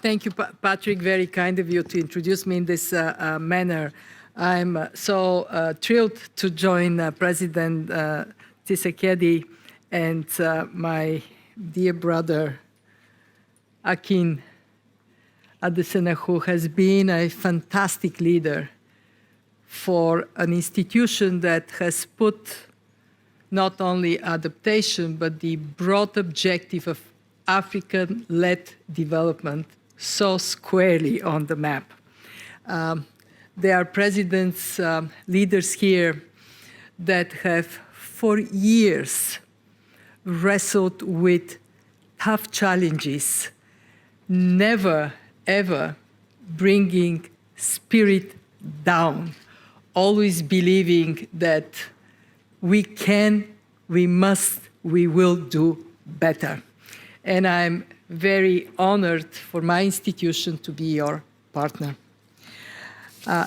Thank you, Patrick. Very kind of you to introduce me in this manner. I'm so thrilled to join President Tshisekedi and my dear brother Akin Adesina, who has been a fantastic leader for an institution that has put not only adaptation, but the broad objective of African-led development so squarely on the map. There are presidents, leaders here that have for years wrestled with tough challenges, never, ever bringing spirit down, always believing that we can, we must, we will do better. And I'm very honored for my institution to be your partner.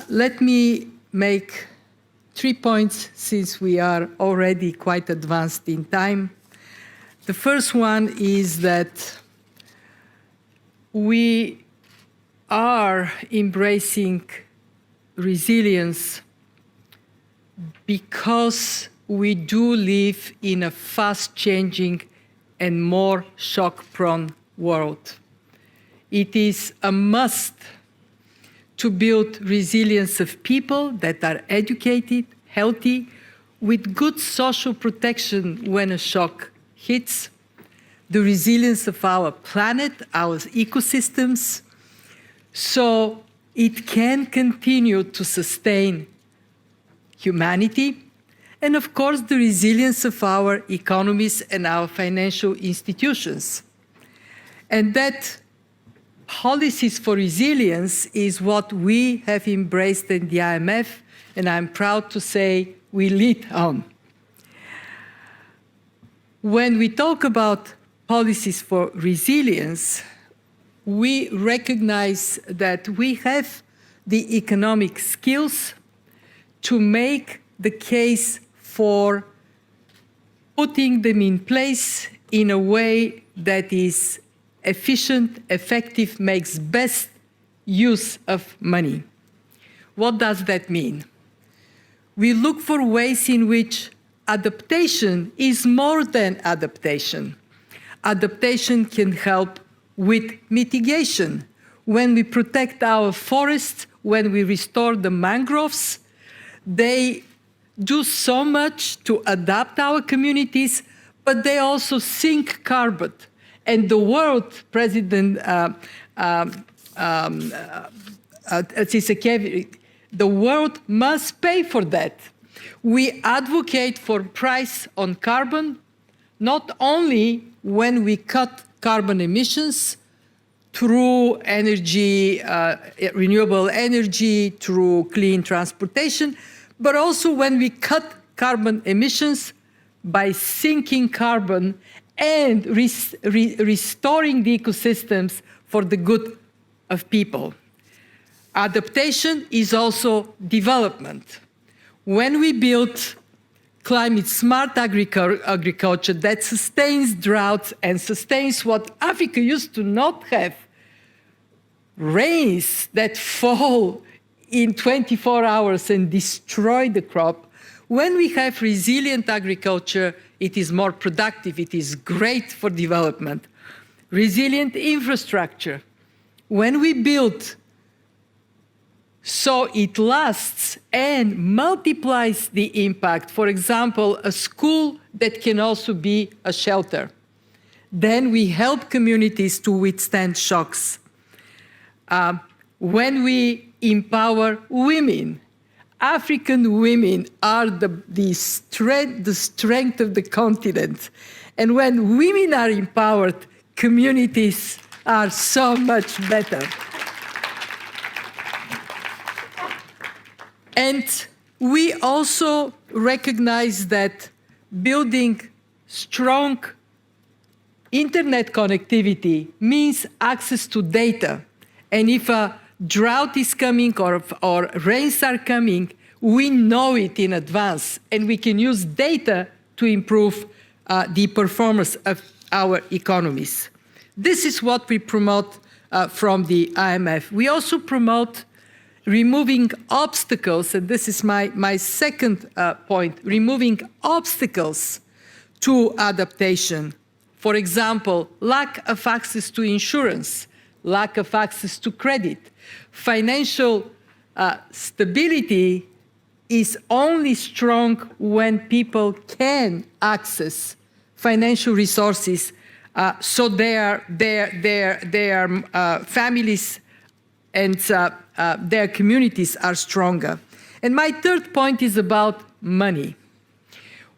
Let me make 3 points since we are already quite advanced in time. The first one is that we are embracing resilience because we do live in a fast-changing and more shock-prone world. It is a must to build resilience of people that are educated, healthy, with good social protection when a shock hits, the resilience of our planet, our ecosystems, so it can continue to sustain humanity, and of course the resilience of our economies and our financial institutions. And that policies for resilience is what we have embraced in the IMF, and I'm proud to say we lead on. When we talk about policies for resilience, we recognize that we have the economic skills to make the case for putting them in place in a way that is efficient, effective, makes best use of money. What does that mean? We look for ways in which adaptation is more than adaptation. Adaptation can help with mitigation. When we protect our forests, when we restore the mangroves, they do so much to adapt our communities, but they also sink carbon. And the world, President Tshisekedi, the world must pay for that. We advocate for price on carbon, not only when we cut carbon emissions through energy, renewable energy, through clean transportation, but also when we cut carbon emissions by sinking carbon and restoring the ecosystems for the good of people. Adaptation is also development. When we build climate-smart agriculture that sustains droughts and sustains what Africa used to not have, rains that fall in 24 hours and destroy the crop, when we have resilient agriculture, it is more productive, it is great for development. Resilient infrastructure. When we build so it lasts and multiplies the impact, for example, a school that can also be a shelter, then we help communities to withstand shocks. When we empower women, African women are the strength of the continent. And when women are empowered, communities are so much better. And we also recognize that building strong internet connectivity means access to data. And if a drought is coming or rains are coming, we know it in advance, and we can use data to improve the performance of our economies. This is what we promote from the IMF. We also promote removing obstacles, and this is my second point, removing obstacles to adaptation. For example, lack of access to insurance, lack of access to credit. Financial stability is only strong when people can access financial resources so their families and their communities are stronger. And my third point is about money.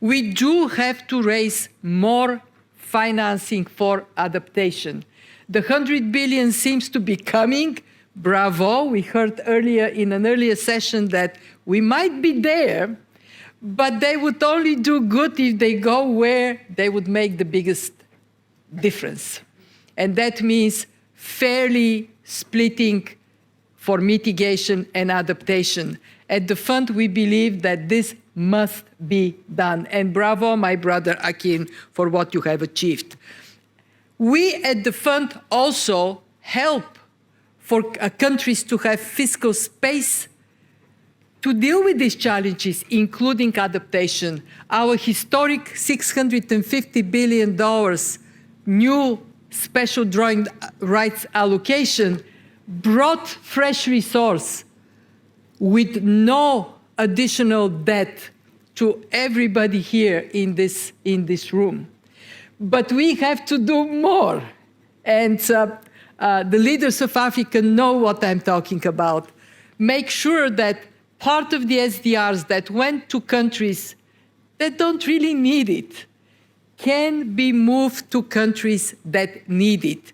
We do have to raise more financing for adaptation. The 100 billion seems to be coming. Bravo. We heard earlier in an earlier session that we might be there, but they would only do good if they go where they would make the biggest difference. And that means fairly splitting for mitigation and adaptation. At the fund, we believe that this must be done. And bravo, my brother Akin, for what you have achieved. We at the fund also help for countries to have fiscal space to deal with these challenges, including adaptation. Our historic $650 billion new special drawing rights allocation brought fresh resource with no additional debt to everybody here in this room. But we have to do more. And the leaders of Africa know what I'm talking about. Make sure that part of the SDRs that went to countries that don't really need it can be moved to countries that need it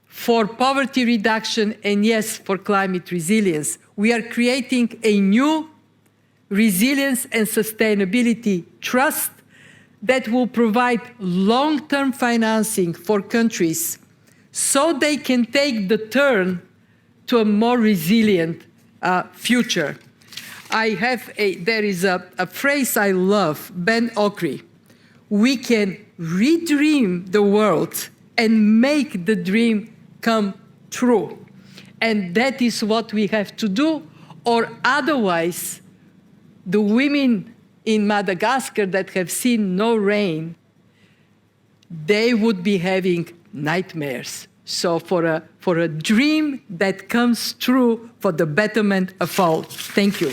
for poverty reduction and, yes, for climate resilience. We are creating a new resilience and sustainability trust that will provide long-term financing for countries so they can take the turn to a more resilient future. There is a phrase I love, Ben Okri. We can redream the world and make the dream come true. And that is what we have to do, or otherwise, the women in Madagascar that have seen no rain, they would be having nightmares. So for a dream that comes true for the betterment of all. Thank you.